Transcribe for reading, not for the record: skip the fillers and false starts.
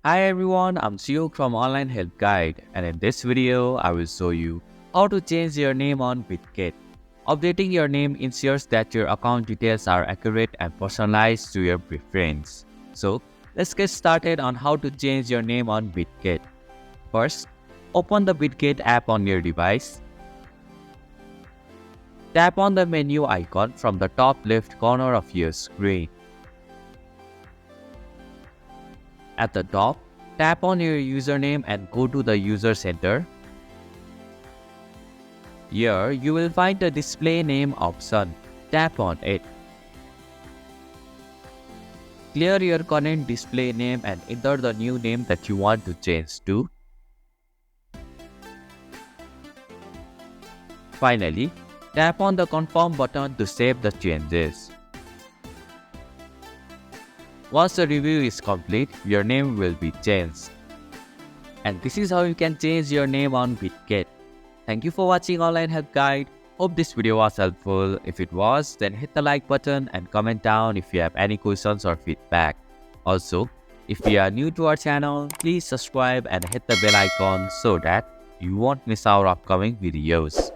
Hi everyone, I'm Siok from Online Help Guide, and in this video, I will show you how to change your name on Bitget. Updating your name ensures that your account details are accurate and personalized to your preference. So, let's get started on how to change your name on Bitget. First, open the Bitget app on your device. Tap on the menu icon from the top left corner of your screen. At the top, tap on your username and go to the User Center. Here, you will find the Display Name option. Tap on it. Clear your current display name and enter the new name that you want to change to. Finally, tap on the Confirm button to save the changes. Once the review is complete, your name will be changed. And this is how you can change your name on Bitget. Thank you for watching Online Help Guide. Hope this video was helpful. If it was, then hit the like button and comment down if you have any questions or feedback. Also, if you are new to our channel, please subscribe and hit the bell icon so that you won't miss our upcoming videos.